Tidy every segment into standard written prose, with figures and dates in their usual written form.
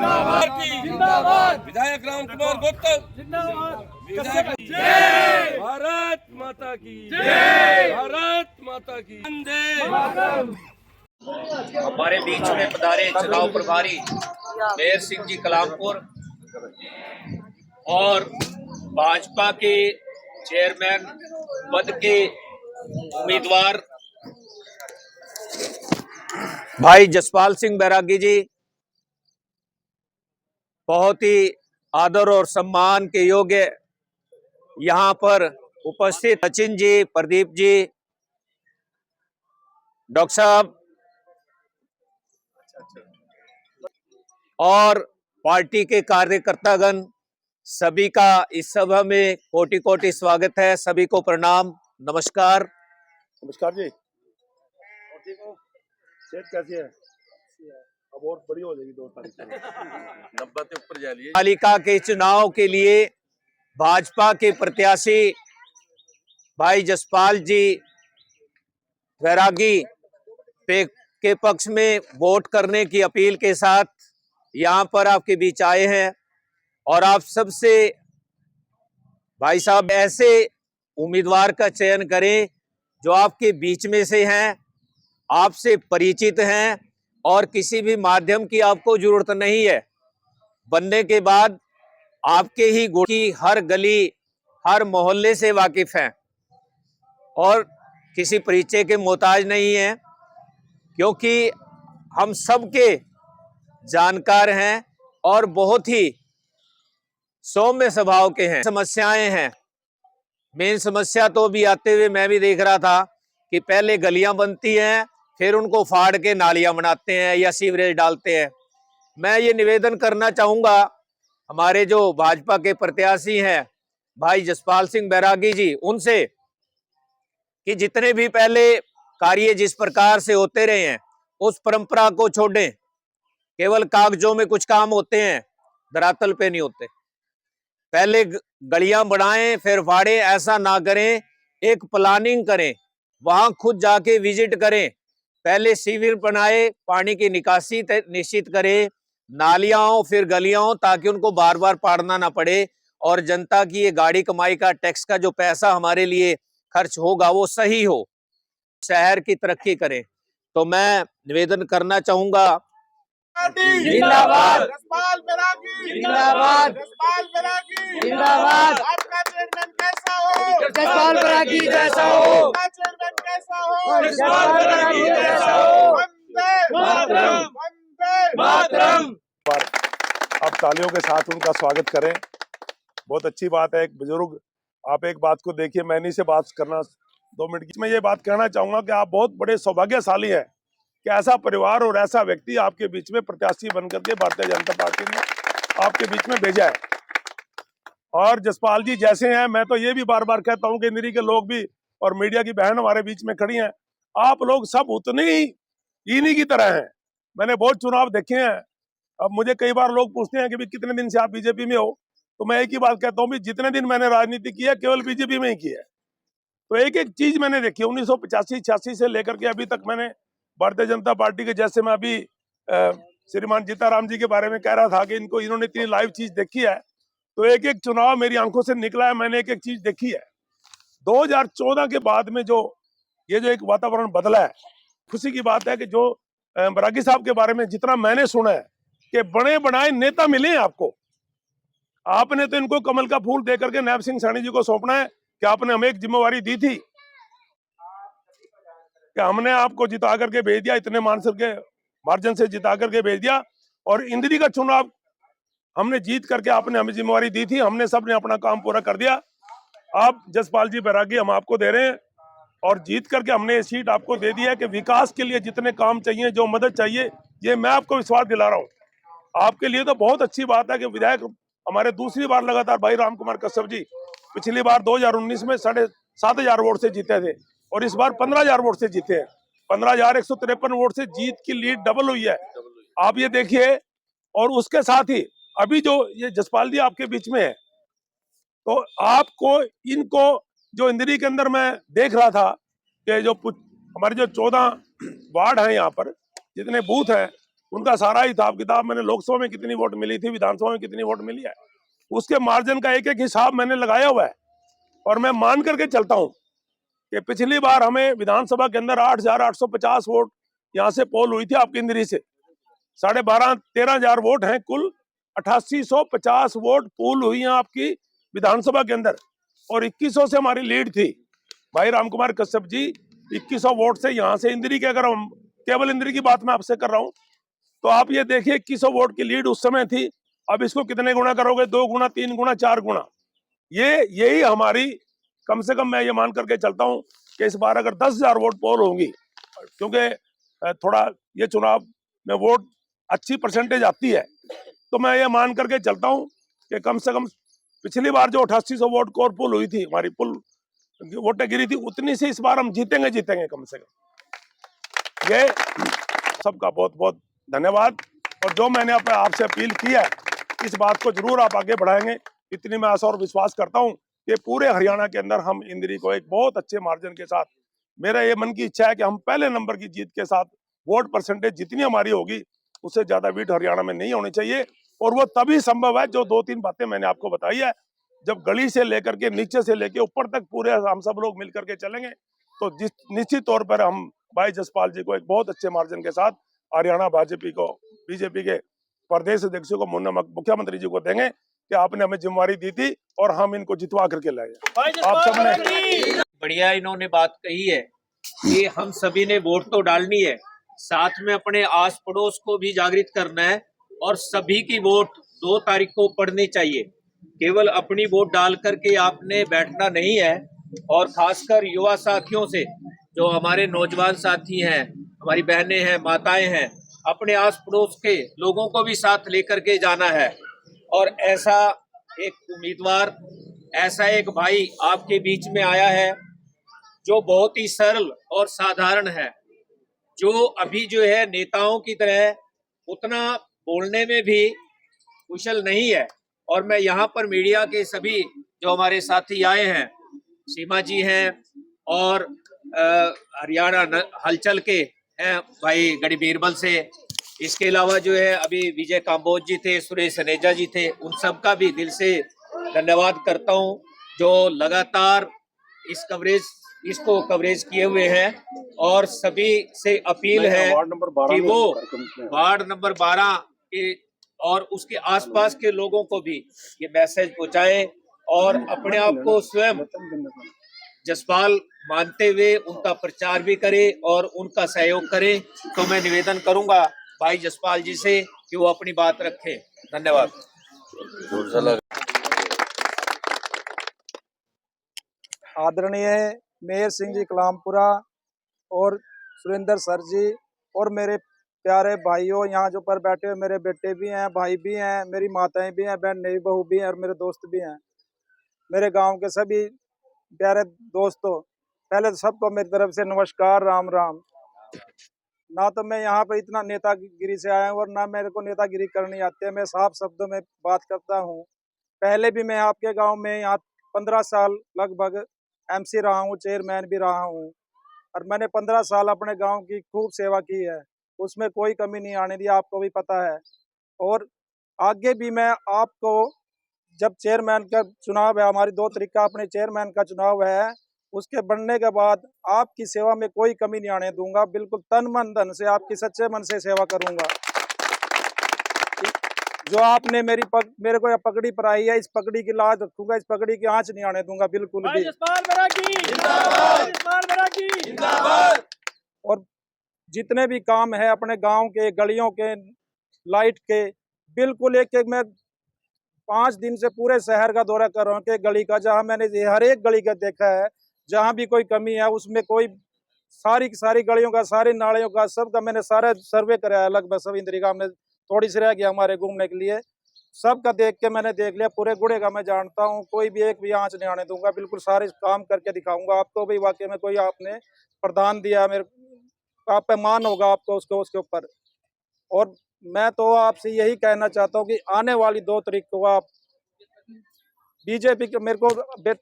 जिंदाबाद जिंदाबाद। विधायक राम कुमार गौतम जिंदाबाद। जय भारत माता की जय। भारत माता की वंदे मातरम। हमारे बीच में पधारे चुनाव प्रभारी मेयर सिंह जी कलामपुर और भाजपा के चेयरमैन पद के उम्मीदवार भाई जसपाल सिंह बैरागी जी, बहुत ही आदर और सम्मान के योग्य यहाँ पर उपस्थित सचिन जी, प्रदीप जी, डॉक्टर साहब और पार्टी के कार्यकर्तागण, सभी का इस सभा में कोटि कोटि स्वागत है। सभी को प्रणाम, नमस्कार। नमस्कार जी। सेहत कैसी है? अब और बड़ी हो जाएगी 2 तारीख को। 90 के ऊपर जा लिए। पालिका के चुनाव के लिए भाजपा के प्रत्याशी भाई जसपाल जी बैरागी के पक्ष में वोट करने की अपील के साथ यहाँ पर आपके बीच आए हैं और आप सबसे भाई साहब ऐसे उम्मीदवार का चयन करें जो आपके बीच में से हैं, आपसे परिचित हैं और किसी भी माध्यम की आपको जरूरत नहीं है। बनने के बाद आपके ही गुण की हर गली हर मोहल्ले से वाकिफ हैं और किसी परिचय के मोहताज नहीं हैं, क्योंकि हम सबके जानकार हैं और बहुत ही सौम्य स्वभाव के हैं। समस्याएं हैं, मेन समस्या तो भी आते हुए मैं भी देख रहा था कि पहले गलियां बनती हैं, फिर उनको फाड़ के नालियां बनाते हैं या सीवरेज डालते हैं। मैं ये निवेदन करना चाहूंगा हमारे जो भाजपा के प्रत्याशी हैं भाई जसपाल सिंह बैरागी जी, उनसे कि जितने भी पहले कार्य जिस प्रकार से होते रहे हैं उस परंपरा को छोड़ें। केवल कागजों में कुछ काम होते हैं, धरातल पे नहीं होते। पहले गलियां बढ़ाएं फिर फाड़ें, ऐसा ना करें। एक प्लानिंग करें, वहां खुद जाके विजिट करें। पहले सीवर बनाए, पानी की निकासी निश्चित करें, नालियां हो फिर गलियां हो, ताकि उनको बार बार पाड़ना ना पड़े और जनता की ये गाड़ी कमाई का टैक्स का जो पैसा हमारे लिए खर्च होगा वो सही हो, शहर की तरक्की करें। तो मैं निवेदन करना चाहूंगा जिंदाबाद जसपाल बैरागी जिंदाबाद जसपाल बैरागी जिंदाबाद। आपका चेयरमैन कैसा हो? जसपाल बैरागी जैसा हो। आपका चेयरमैन कैसा हो? जसपाल बैरागी जैसा हो। वंदे मातरम। वंदे मातरम। आप तालियों के साथ उनका स्वागत करें। बहुत अच्छी बात है। एक बुजुर्ग, आप एक बात को देखिए, मैं इन्हीं से बात करना 2 मिनट की। मैं ये बात कहना चाहूंगा कि आप बहुत बड़े सौभाग्यशाली हैं कि ऐसा परिवार और ऐसा व्यक्ति आपके बीच में प्रत्याशी बनकर के भारतीय जनता पार्टी ने आपके बीच में भेजा है। और जसपाल जी जैसे हैं, मैं तो ये भी बार बार कहता हूं कि निरी के लोग भी और मीडिया की बहन हमारे बीच में खड़ी हैं, आप लोग सब उतने ही इन्हीं की तरह हैं। मैंने बहुत चुनाव देखे हैं। अब मुझे कई बार लोग पूछते हैं कि भी कितने दिन से आप बीजेपी में हो, तो मैं एक ही बात कहता हूँ भी जितने दिन मैंने राजनीति की है केवल बीजेपी में ही की है। तो एक एक चीज मैंने देखी 1985-86 से लेकर के अभी तक। मैंने भारतीय जनता पार्टी के, जैसे मैं अभी श्रीमान जीताराम जी के बारे में कह रहा था कि इन्होंने इतनी लाइव चीज देखी है, तो एक एक चुनाव मेरी आंखों से निकला है, मैंने एक एक चीज देखी है। 2014 के बाद में जो एक वातावरण बदला है, खुशी की बात है कि जो बैरागी साहब के बारे में जितना मैंने सुना है कि बड़े बनाए नेता मिले हैं आपको। आपने तो इनको कमल का फूल देकर के नायब सिंह सैनी जी को सौंपना है कि आपने हमें एक जिम्मेवारी दी थी कि हमने आपको जिता करके भेज दिया, इतने मार्जिन से जिता करके भेज दिया। और इंद्री का चुनाव हमने जीत करके आपने हमें जिम्मेवारी दी थी, हमने सबने अपना काम पूरा कर दिया। आप जसपाल जी बैरागी हम आपको दे रहे हैं और जीत करके हमने ये सीट आपको दे दी है कि विकास के लिए जितने काम चाहिए, जो मदद चाहिए, ये मैं आपको विश्वास दिला रहा हूँ। आपके लिए तो बहुत अच्छी बात है कि विधायक हमारे दूसरी बार लगातार भाई राम कुमार कश्यप जी, पिछली बार 2019 में 7,500 वोट से जीते थे और इस बार 15,000 वोट से जीते हैं। 15,153 वोट से जीत की लीड डबल हुई है, आप ये देखिए। और उसके साथ ही अभी जो ये जसपाल जी आपके बीच में है, तो आपको इनको जो इंदिरी के अंदर मैं देख रहा था कि जो हमारे जो 14 वार्ड हैं, यहाँ पर जितने बूथ हैं, उनका सारा हिसाब किताब, मैंने लोकसभा में कितनी वोट मिली थी, विधानसभा में कितनी वोट मिली है, उसके मार्जिन का एक एक हिसाब मैंने लगाया हुआ है। और मैं मान करके चलता हूं कि पिछली बार हमें विधानसभा के अंदर 8,850 वोट यहाँ से पोल हुई थी आपकी इंद्री से, 12,500-13,000 वोट हैं कुल, 8850 वोट पोल हुई हैं आपकी विधानसभा के अंदर, और 2100 से हमारी लीड थी। भाई रामकुमार कश्यप जी 2100 वोट से यहाँ से इंद्री के, अगर हम केवल इंद्री की बात मैं आपसे कर रहा हूँ, तो आप ये देखिए 2100 वोट की लीड उस समय थी। अब इसको कितने गुना करोगे, 2 गुना, 3 गुना, 4 गुना, यही हमारी, कम से कम मैं ये मान करके चलता हूँ कि इस बार अगर 10,000 वोट पोल होंगी, क्योंकि थोड़ा ये चुनाव में वोट अच्छी परसेंटेज आती है, तो मैं ये मान करके चलता हूँ कि कम से कम पिछली बार जो 8800 वोट कोर पुल हुई थी, हमारी पुल वोटें गिरी थी, उतनी से इस बार हम जीतेंगे कम से कम। ये सबका बहुत बहुत धन्यवाद। और जो मैंने आपसे अपील की है, इस बात को जरूर आप आगे बढ़ाएंगे, इतनी मैं आशा और विश्वास करता हूं कि पूरे हरियाणा के अंदर हम इंद्री को एक बहुत अच्छे मार्जिन के साथ, मेरा ये मन की इच्छा है कि हम पहले नंबर की जीत के साथ, वोट परसेंटेज जितनी हमारी होगी उससे ज्यादा बीट हरियाणा में नहीं होनी चाहिए। और वो तभी संभव है, जो 2-3 बातें मैंने आपको बताई है, जब गली से लेकर के नीचे से लेके ऊपर तक पूरे हम सब लोग मिलकर के चलेंगे, तो निश्चित तौर पर हम भाई जसपाल जी को एक बहुत अच्छे मार्जिन के साथ हरियाणा बीजेपी के प्रदेश अध्यक्ष को, मुख्यमंत्री जी को देंगे कि आपने हमें जिम्मेवारी दी थी और हम इनको जितवा करके लाए। आप सबने बढ़िया इन्होंने बात कही है कि हम सभी ने वोट तो डालनी है, साथ में अपने आस पड़ोस को भी जागृत करना है, और सभी की वोट 2 तारीख को पड़नी चाहिए। केवल अपनी वोट डाल करके आपने बैठना नहीं है। और खासकर युवा साथियों से, जो हमारे नौजवान साथी हैं, हमारी बहनें हैं, माताएं हैं, अपने आस पड़ोस के लोगों को भी साथ लेकर के जाना है। और ऐसा एक उम्मीदवार, ऐसा एक भाई आपके बीच में आया है जो बहुत ही सरल और साधारण है, जो अभी जो है नेताओं की तरह उतना बोलने में भी कुशल नहीं है। और मैं यहाँ पर मीडिया के सभी जो हमारे साथी आए हैं, सीमा जी हैं, और हरियाणा हलचल के हैं भाई गढ़ी बीरबल से, इसके अलावा जो है अभी विजय काम्बोज जी थे, सुरेश सनेजा जी थे, उन सब का भी दिल से धन्यवाद करता हूं, जो लगातार इसको कवरेज किए हुए हैं। और सभी से अपील है कि वो वार्ड नंबर 12 के और उसके आसपास के लोगों को भी ये मैसेज पहुंचाएं, और अपने आप को स्वयं जसपाल मानते हुए उनका प्रचार भी करें और उनका सहयोग करें। तो मैं निवेदन करूंगा भाई जसपाल जी से कि वो अपनी बात रखें। धन्यवाद। आदरणीय मेयर सिंह जी कलामपुरा और सुरेंद्र सर जी और मेरे प्यारे भाइयों, यहाँ जो पर बैठे हुए मेरे बेटे भी हैं, भाई भी हैं, मेरी माताएं भी हैं, बहन नई बहू भी हैं और मेरे दोस्त भी हैं, मेरे गांव के सभी प्यारे दोस्तों, पहले तो सबको मेरी तरफ से नमस्कार, राम राम। ना तो मैं यहाँ पर इतना नेतागिरी से आया हूँ और ना मेरे को नेतागिरी करनी आती है, मैं साफ शब्दों में बात करता हूँ। पहले भी मैं आपके गांव में यहाँ 15 साल लगभग एमसी रहा हूँ, चेयरमैन भी रहा हूँ, और मैंने 15 साल अपने गांव की खूब सेवा की है, उसमें कोई कमी नहीं आने दी, आपको भी पता है। और आगे भी मैं आपको, जब चेयरमैन का चुनाव है, हमारी 2 तारीख का अपने चेयरमैन का चुनाव है, उसके बनने के बाद आपकी सेवा में कोई कमी नहीं आने दूंगा, बिल्कुल तन मन धन से आपकी सच्चे मन से सेवा करूंगा। जो आपने मेरे को यह पगड़ी पराई है, इस पगड़ी की लाज रखूंगा, इस पगड़ी की आंच नहीं आने दूंगा बिल्कुल भी। और जितने भी काम है अपने गांव के, गलियों के, लाइट के, बिल्कुल एक एक, मैं 5 दिन से पूरे शहर का दौरा कर रहा हूँ कि गली का, जहाँ मैंने हर एक गली का देखा है, जहाँ भी कोई कमी है उसमें कोई, सारी की सारी गलियों का, सारी नालियों का, सबका मैंने सारा सर्वे कराया लगभग सब इंद्री का, हमने थोड़ी सी रह गया हमारे घूमने के लिए, सबका देख के मैंने देख लिया, पूरे गुड़े का मैं जानता हूँ, कोई भी एक भी आंच नहीं आने दूंगा, बिल्कुल सारे काम करके दिखाऊंगा आपको भी। वाकई में कोई आपने प्रदान दिया, मेरे आप पे मान होगा आपको उसके ऊपर। और मैं तो आपसे यही कहना चाहता हूँ कि आने वाली 2 तारीख को आप बीजेपी के, मेरे को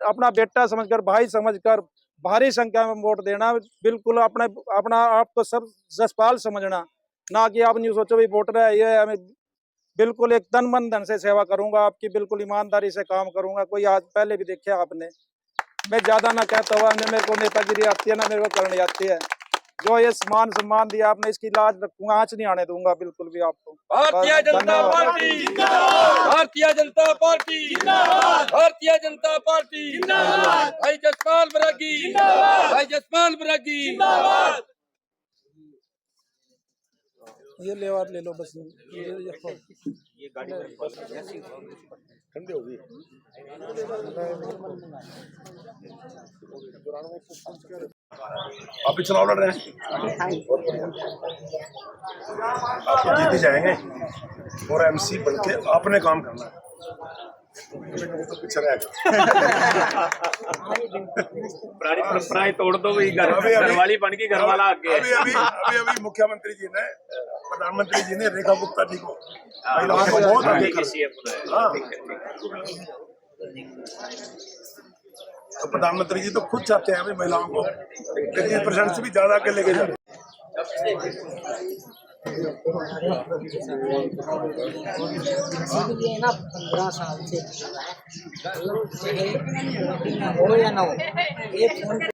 अपना बेटा समझकर, भाई समझकर भारी संख्या में वोट देना, बिल्कुल अपना आपको सब जसपाल समझना, ना कि आप न्यू सोचो भी वोटर है ये हमें बिल्कुल एक तन मन धन से सेवा करूंगा आपकी, बिल्कुल ईमानदारी से काम करूंगा। कोई आज पहले भी देखा आपने, मैं ज्यादा ना कहता हुआ मेरे को नेतागिरी आती है ना मेरे को करनी आती है। जो ये मान सम्मान दिया आपने इसकी लाज रखूंगा, आँच नहीं आने दूंगा बिल्कुल भी आपको। भारतीय जनता पार्टी जिंदाबाद, भारतीय जनता पार्टी जिंदाबाद, भारतीय जनता पार्टी जिंदाबाद, भाई जसपाल बरागी जिंदाबाद, भाई जसपाल बरागी जिंदाबाद। ये ले और ले लो बस ये गाड़ी ठंडी होगी। आप भी चुनाव लड़ रहे हैं, आप तो जीते जाएंगे और एमसी बनके आपने काम करना है, तो पीछे रहेगा। पुरानी परंपराएं तोड़ दो भाई, घरवाली बन के घर वाला आगे। अभी मुख्यमंत्री जी ने, प्रधानमंत्री जी ने रेखा गुप्ता जी को महिलाओं को बहुत आगे कर, हाँ, तो प्रधानमंत्री जी तो खुद चाहते हैं महिलाओं को 30% से भी ज्यादा आगे लेके जाए। इसीलिए ना 15 साल से हो या ना हो एक फोन पे